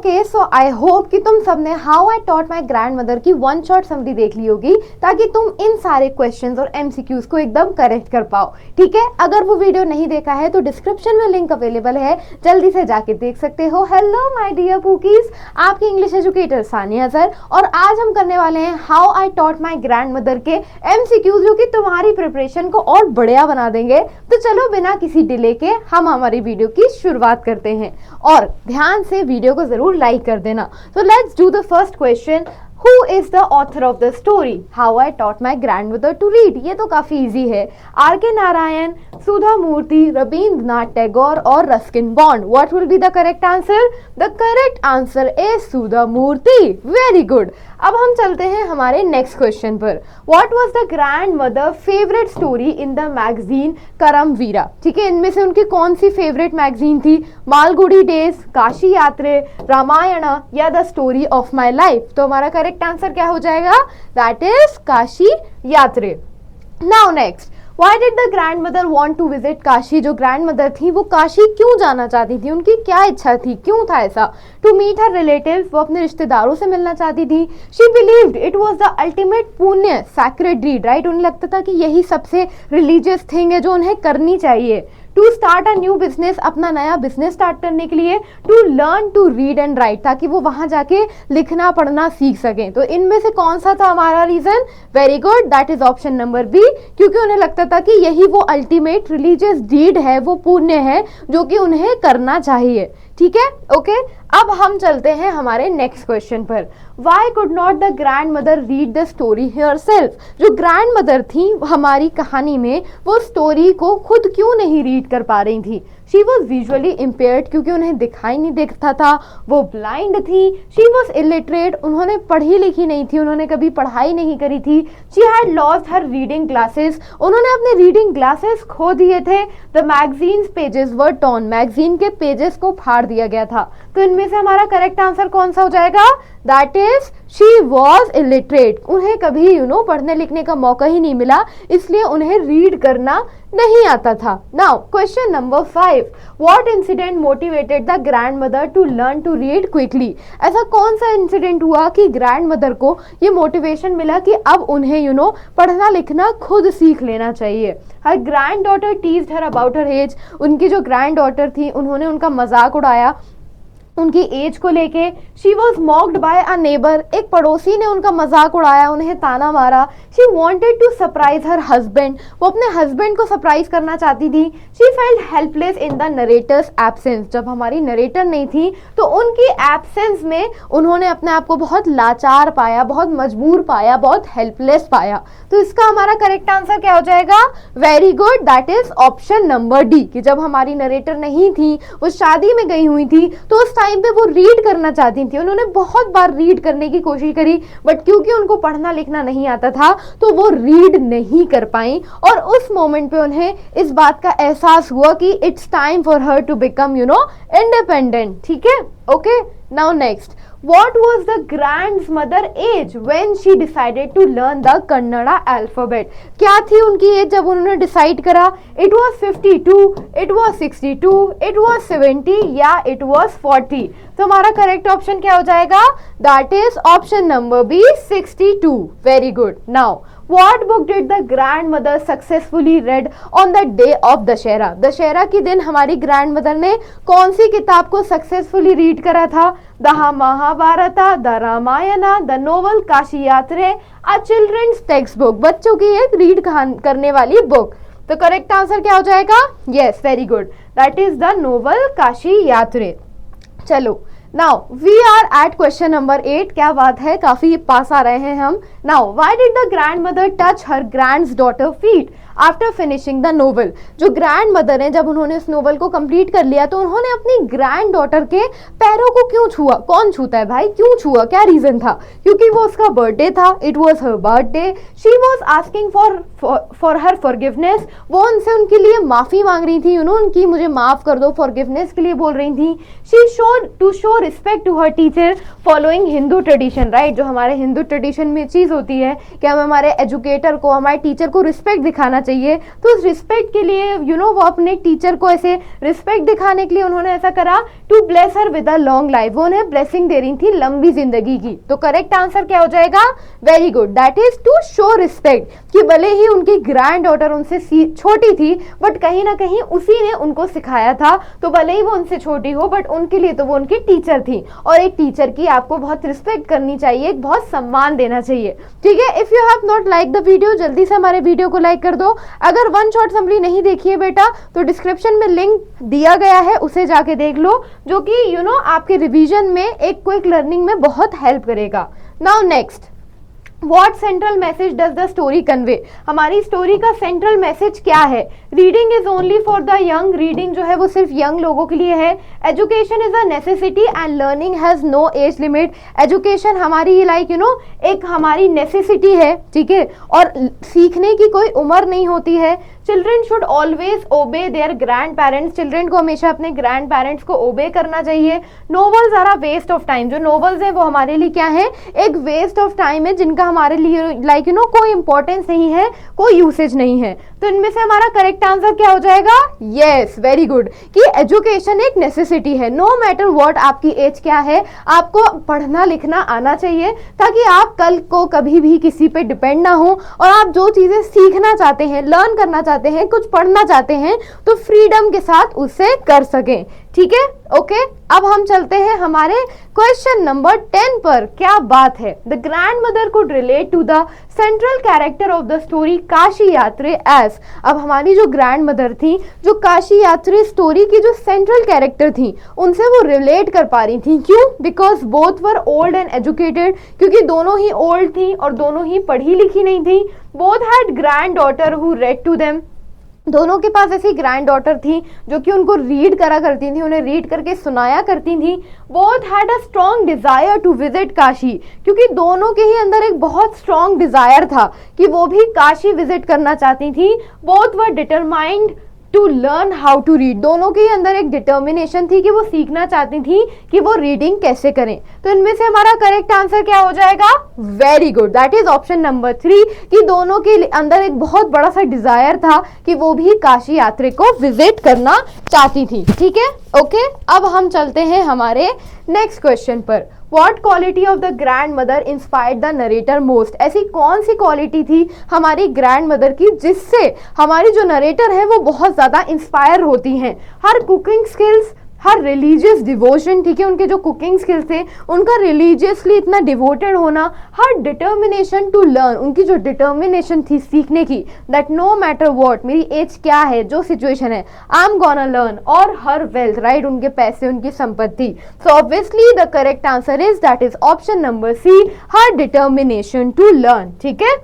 Okay, so I hope कि तुम सबने how I taught my grand mother की वन शॉट समरी देख ली होगी, ताकि तुम इन सारे क्वेश्चंस और एमसीक्यूज को एकदम करेक्ट कर पाओ। ठीक है, अगर वो वीडियो नहीं देखा है तो डिस्क्रिप्शन में लिंक अवेलेबल है, जल्दी से जाके देख सकते हो। हेलो माय डियर बुकीज, आपकी इंग्लिश एजुकेटर सानिया सर, और आज हम करने वाले हैं how I taught my grand mother के एमसीक्यूज, जो कि तुम्हारी प्रिपरेशन को और बढ़िया बना देंगे। तो चलो बिना किसी डिले के हम हमारी वीडियो की शुरुआत करते हैं, और ध्यान से वीडियो को जरूर लाइक कर देना। तो let's do the first question. Who is the author of the story How I Taught My Grandmother to Read? ये तो काफी इजी है। आर.के. नारायण, सुधा मूर्ति, रविंद्रनाथ टैगोर और Ruskin bond. What will be the correct answer? The correct answer is Sudha Murthy. Very good। अब हम चलते हैं हमारे नेक्स्ट क्वेश्चन पर। What was the grandmother favorite story in the magazine करमवीरा? ठीक है, इनमें से उनकी कौन सी फेवरेट मैगजीन थी? मालगुडी डेज, काशी यात्रे, रामायण या the story of my life? तो हमारा करेक्ट आंसर क्या हो जाएगा? दैट इज काशी यात्रे। Now next, Why did the grandmother want to visit Kashi? जो ग्रैंडमदर थी वो काशी क्यों जाना चाहती थी? उनकी क्या इच्छा थी, क्यों था ऐसा? To meet her relatives, वो अपने रिश्तेदारों से मिलना चाहती थी। She believed it was the ultimate पुण्य, sacred deed, right? उन्हें लगता था कि यही सबसे रिलीजियस थिंग है जो उन्हें करनी चाहिए। To start a new business, अपना नया बिजनेस स्टार्ट करने के लिए। To learn to read and write, ताकि वो वहां जाके लिखना पढ़ना सीख सकें। तो इनमें से कौन सा था हमारा reason? Very good, that is option number B, क्योंकि उन्हें लगता था कि यही वो अल्टीमेट रिलीजियस डीड है, वो पुण्य है जो कि उन्हें करना चाहिए। ठीक है, ओके। अब हम चलते हैं हमारे नेक्स्ट क्वेश्चन पर। Why could not the grandmother read the story herself? जो ग्रैंडमदर थी हमारी कहानी में, वो स्टोरी को खुद क्यों नहीं रीड कर पा रही थी? She was visually impaired, क्योंकि उन्हें दिखाई नहीं देखता था, वो ब्लाइंड थी। She was illiterate, उन्होंने पढ़ी लिखी नहीं थी, उन्होंने कभी पढ़ाई नहीं करी थी। She had lost her reading glasses, उन्होंने अपने रीडिंग ग्लासेस खो दिए थे। The magazine's pages were torn, magazine के पेजेस को फाड़ दिया गया था। तो इनमें से हमारा करेक्ट आंसर कौन सा हो जाएगा? That is she was illiterate, उन्हें कभी पढ़ने लिखने का मौका ही नहीं मिला, इसलिए उन्हें रीड करना नहीं आता था। Now question number 5, what incident motivated the grandmother to learn to read quickly? ऐसा कौन सा इंसिडेंट हुआ कि ग्रैंड मदर को ये मोटिवेशन मिला कि अब उन्हें पढ़ना लिखना खुद सीख लेना चाहिए? हर grand daughter teased her about her age, उनकी जो ग्रैंड डॉटर थी उन्होंने उनका मजाक उड़ाया उनकी एज को लेके। She was mocked by a neighbour, एक पड़ोसी ने उनका मजाक उड़ाया, उन्हें ताना मारा। She wanted to surprise her husband, वो अपने हस्बैंड को सरप्राइज करना चाहती थी। She felt helpless in the narrator's absence, जब हमारी नरेटर नहीं थी तो उनकी एब्सेंस में उन्होंने अपने आप को बहुत लाचार पाया, बहुत मजबूर पाया, बहुत हेल्पलेस पाया। तो इसका हमारा करेक्ट आंसर क्या हो जाएगा? Very good, that is option number D, कि जब हमारी नरेटर नहीं थी, वो शादी में गई हुई थी, तो उस टाइम पे वो रीड करना चाहती थी। उन्होंने बहुत बार रीड करने की कोशिश करी, बट क्योंकि उनको पढ़ना लिखना नहीं आता था तो वो रीड नहीं कर पाई, और उस मोमेंट पे उन्हें इस बात का एहसास हुआ कि it's time for her to become independent. ठीक है, okay. Now next, what was the grandmother age when she decided to learn the Kannada alphabet? क्या थी उनकी एज जब उन्होंने डिसाइड करा? It was 52, it was 62, it was 70 या it was 40? तो हमारा करेक्ट ऑप्शन क्या हो जाएगा? That is option number B, 62। Very good. Now What book did the grandmother successfully read on the day of Dussehra? Dussehra के दिन हमारी ग्रैंडमदर ने कौन सी किताब को सक्सेसफुली रीड करा था? The Mahabharata, the Ramayana, the novel Kashi Yatre, a children's text book, बच्चों की एक रीड करने वाली बुक। तो करेक्ट आंसर क्या हो जाएगा? Yes, very good, that is the novel Kashi Yatre. चलो, now we are at question number 8। क्या बात है, काफी पास आ रहे हैं हम। Now why did the grandmother touch her grand daughter feet after finishing the novel? जो ग्रैंड मदर है, जब उन्होंने इस नोवेल को कंप्लीट कर लिया तो उन्होंने अपनी ग्रैंड डॉटर के पैरों को क्यों छुआ? कौन छूता है भाई, क्यों छुआ, क्या रीजन था? क्योंकि वो उसका बर्थडे था, it was her birthday. She was asking for her forgiveness, वो उनसे उनके लिए माफी मांग रही थी, उनकी मुझे माफ कर दो, फॉरगिवनेस के लिए बोल रही थी। She showed to show respect to her teacher following Hindu tradition, right. जो हमारे हिंदू ट्रेडिशन में चीज होती है कि हमें हमारे एजुकेटर को, हमारे टीचर को रिस्पेक्ट दिखाना चाहिए, तो उस रिस्पेक्ट के लिए वो अपने टीचर को ऐसे रिस्पेक्ट दिखाने के लिए उन्होंने ऐसा करा to bless her with a long life, वो उन्हें ब्लेसिंग दे रही थी लंबी जिंदगी की। तो करेक्ट आंसर क्या हो जाएगा? Very good, that is to show respect, कि भले ही उनकी ग्रैंड डॉटर उनसे छोटी थी बट कहीं ना कहीं उसी ने उनको सिखाया था, तो भले ही वो उनसे छोटी हो बट उनके लिए तो वो उनकी टीचर थी, और एक टीचर की आपको बहुत रिस्पेक्ट करनी चाहिए, बहुत सम्मान देना चाहिए, ठीक है। If you have not like the video, जल्दी से हमारे वीडियो को लाइक कर दो। अगर वन शॉट समरी नहीं देखी है बेटा तो डिस्क्रिप्शन में लिंक दिया गया है, उसे जाके देख लो, जो कि आपके रिवीजन में एक क्विक लर्निंग में बहुत हेल्प करेगा। Now next, What central message does the story convey? हमारी स्टोरी का सेंट्रल मैसेज क्या है? Reading is only for the young, reading जो है वो सिर्फ यंग लोगों के लिए है। Education is a necessity and learning has no age limit, education हमारी एक हमारी नेसेसिटी है, ठीक है, और सीखने की कोई उम्र नहीं होती है। Children should always obey their grandparents, children को हमेशा अपने ग्रैंड पेरेंट्स को ओबे करना चाहिए। Novels are a waste of time, जो नोवेल्स हैं वो हमारे लिए क्या है? एक वेस्ट ऑफ टाइम है, जिनका हमारे लिए कोई इंपॉर्टेंस नहीं है, कोई यूसेज नहीं है। तो इनमें से हमारा करेक्ट आंसर क्या हो जाएगा? यस, वेरी गुड, कि एजुकेशन एक नेसेसिटी है। नो मैटर व्हाट आपकी एज क्या है, आपको पढ़ना लिखना आना चाहिए, ताकि आप कल को कभी भी किसी पे डिपेंड ना हो, और आप जो चीजें सीखना चाहते हैं, लर्न करना चाहते हैं, कुछ पढ़ना चाहते हैं, तो फ्रीडम के साथ उसे कर सकें, ठीक है। ओके, अब हम चलते हैं हमारे क्वेश्चन नंबर 10 पर। क्या बात है? The grandmother could relate to the central character of the story Kashi Yatri age. अब हमारी जो ग्रैंड मदर थी, जो काशी यात्री स्टोरी की जो सेंट्रल कैरेक्टर थी, उनसे वो रिलेट कर पा रही थी। क्यों? Because both were old and educated, क्योंकि दोनों ही ओल्ड थी और दोनों ही पढ़ी लिखी नहीं थी। Both had granddaughter who read to them, दोनों के पास ऐसी ग्रैंड डॉटर थी जो कि उनको रीड करा करती थी, उन्हें रीड करके सुनाया करती थी। Both had a strong desire to visit Kashi, क्योंकि दोनों के ही अंदर एक बहुत स्ट्रॉन्ग डिजायर था कि वो भी काशी विजिट करना चाहती थी। Both were determined to learn how to read, दोनों के अंदर एक डिटर्मिनेशन थी कि वो सीखना चाहती थी कि वो रीडिंग कैसे करें। तो इनमें से हमारा करेक्ट आंसर क्या हो जाएगा? Very good, that is option number 3, कि दोनों के अंदर एक बहुत बड़ा सा डिजायर था कि वो भी काशी यात्रा को विजिट करना चाहती थी, ठीक है। ओके, अब हम चलते हैं हमारे नेक्स्ट क्वेश्चन पर। What quality of the grandmother inspired the narrator most? ऐसी कौन सी क्वालिटी थी हमारी ग्रैंड मदर की जिससे हमारी जो नरेटर है वो बहुत ज़्यादा इंस्पायर होती हैं? हर कुकिंग स्किल्स, हर रिलीजियस डिवोशन, ठीक है, उनके जो कुकिंग स्किल्स थे, उनका रिलीजियसली इतना डिवोटेड होना, हर डिटर्मिनेशन टू लर्न, उनकी जो डिटर्मिनेशन थी सीखने की, दैट नो मैटर व्हाट, मेरी एज क्या है, जो सिचुएशन है, आई एम गोना लर्न, और हर वेल्थ, राइट, उनके पैसे, उनकी संपत्ति। So obviously the correct answer is that is option number C, her determination to learn, ठीक है।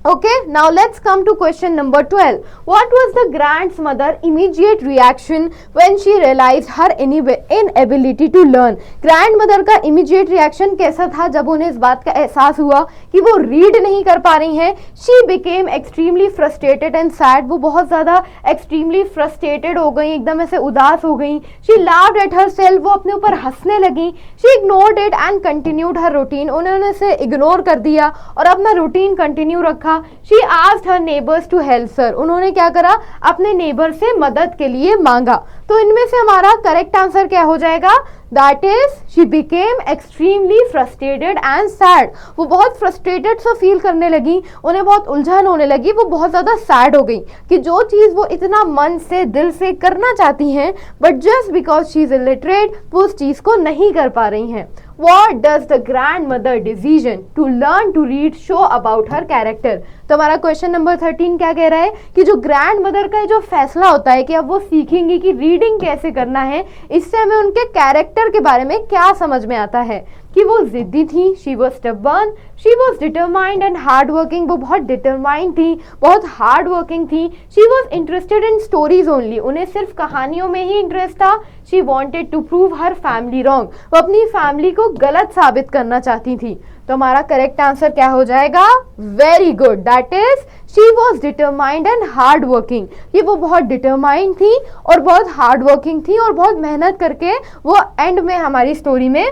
Okay, now let's come to question number 12. What was the grandmother immediate reaction when she realized her inability to learn? Grandmother का immediate reaction कैसा था जब उन्हें इस बात का एहसास हुआ कि वो read नहीं कर पा रही हैं? She became extremely frustrated and sad. वो बहुत ज़्यादा extremely frustrated हो गई, एकदम ऐसे उदास हो गई। She laughed at herself. वो अपने ऊपर हंसने लगी। She ignored it and continued her routine. उन्होंने इसे इग्नोर कर दिया और अपना रूटीन कंटिन्यू रखा। She asked her neighbors to help her. उन्होंने क्या करा? अपने नेबर से मदद के लिए मांगा। तो इनमें से हमारा करेक्ट आंसर क्या हो जाएगा? That is, she became extremely frustrated and sad. वो बहुत फ्रस्ट्रेटेड सा फील करने लगी, उन्हें बहुत उलझन होने लगी, वो बहुत ज़्यादा सैड हो गई कि जो चीज़ वो इतना मन से दिल से करना चाहती हैं, but just because she is illiterate, वो उस चीज़ को नहीं कर पा रही हैं। What does the grandmother decision to learn to read show about her character? तो हमारा क्वेश्चन नंबर 13 क्या कह रहा है कि जो ग्रैंड मदर का जो फैसला होता है कि अब वो सीखेंगी कि रीडिंग कैसे करना है, इससे हमें उनके कैरेक्टर के बारे में क्या समझ में आता है कि वो जिद्दी थी, she was stubborn, she was determined and hard working, वो बहुत डिटरमाइंड थी, बहुत हार्ड वर्किंग थी। She was interested in stories only, उन्हें सिर्फ कहानियों में ही इंटरेस्ट था। She wanted to prove her family wrong, वो अपनी फैमिली को गलत साबित करना चाहती थी। तो हमारा करेक्ट आंसर क्या हो जाएगा? Very good, that is she was determined and hard working. ये वो बहुत डिटरमाइंड थी और बहुत हार्ड वर्किंग थी और बहुत मेहनत करके वो एंड में हमारी स्टोरी में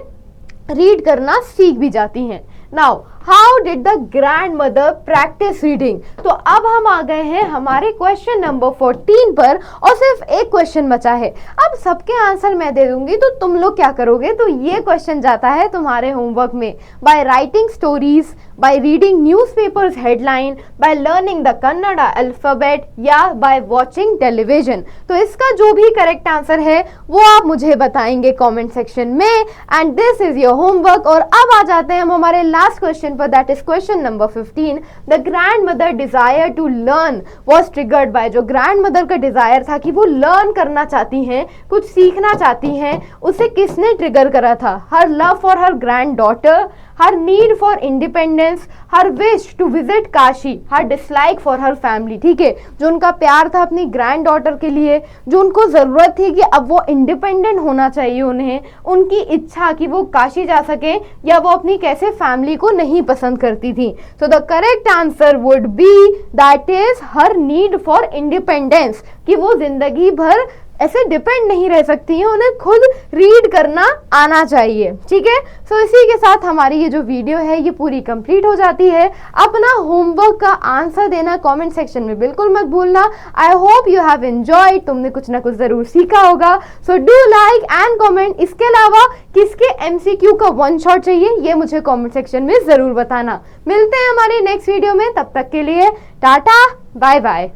रीड करना सीख भी जाती हैं। Now how did the grand mother practice reading? तो अब हम आ गए हैं हमारे क्वेश्चन नंबर 14 पर और सिर्फ एक क्वेश्चन बचा है। अब सबके आंसर मैं दे दूंगी तो तुम लोग क्या करोगे? तो ये क्वेश्चन जाता है तुम्हारे होमवर्क में। By writing stories, by reading newspapers headline, by learning the Kannada alphabet या बाय वॉचिंग टेलीविजन। तो इसका जो भी करेक्ट आंसर है वो आप मुझे बताएंगे कमेंट सेक्शन में, and this is your homework. और अब आ जाते हैं हम हमारे लास्ट क्वेश्चन पर, that is question number 15। The grandmother desire to learn was triggered by. जो ग्रैंड मदर का डिजायर था कि वो लर्न करना चाहती हैं, कुछ सीखना चाहती हैं, उसे किसने ट्रिगर करा था? Her love for her grand daughter, her need for independence, her wish to visit Kashi, her dislike for her family. ठीक है, जो उनका प्यार था अपनी ग्रैंड डॉटर के लिए, जो उनको जरूरत थी कि अब वो इंडिपेंडेंट होना चाहिए उन्हें, उनकी इच्छा कि वो काशी जा सके, या वो अपनी कैसे फैमिली को नहीं पसंद करती थी। So the correct answer would be that is her need for independence, कि वो जिंदगी भर ऐसे डिपेंड नहीं रह सकती हैं, उन्हें खुद रीड करना आना चाहिए। ठीक है, सो इसी के साथ हमारी ये जो वीडियो है ये पूरी कंप्लीट हो जाती है। अपना होमवर्क का आंसर देना कमेंट सेक्शन में बिल्कुल मत भूलना। I hope you have enjoyed, तुमने कुछ ना कुछ जरूर सीखा होगा। So do like and comment. इसके अलावा किसके MCQ का वन शॉट चाहिए ये मुझे कमेंट सेक्शन में जरूर बताना। मिलते हैं हमारी नेक्स्ट वीडियो में, तब तक के लिए टाटा बाय बाय।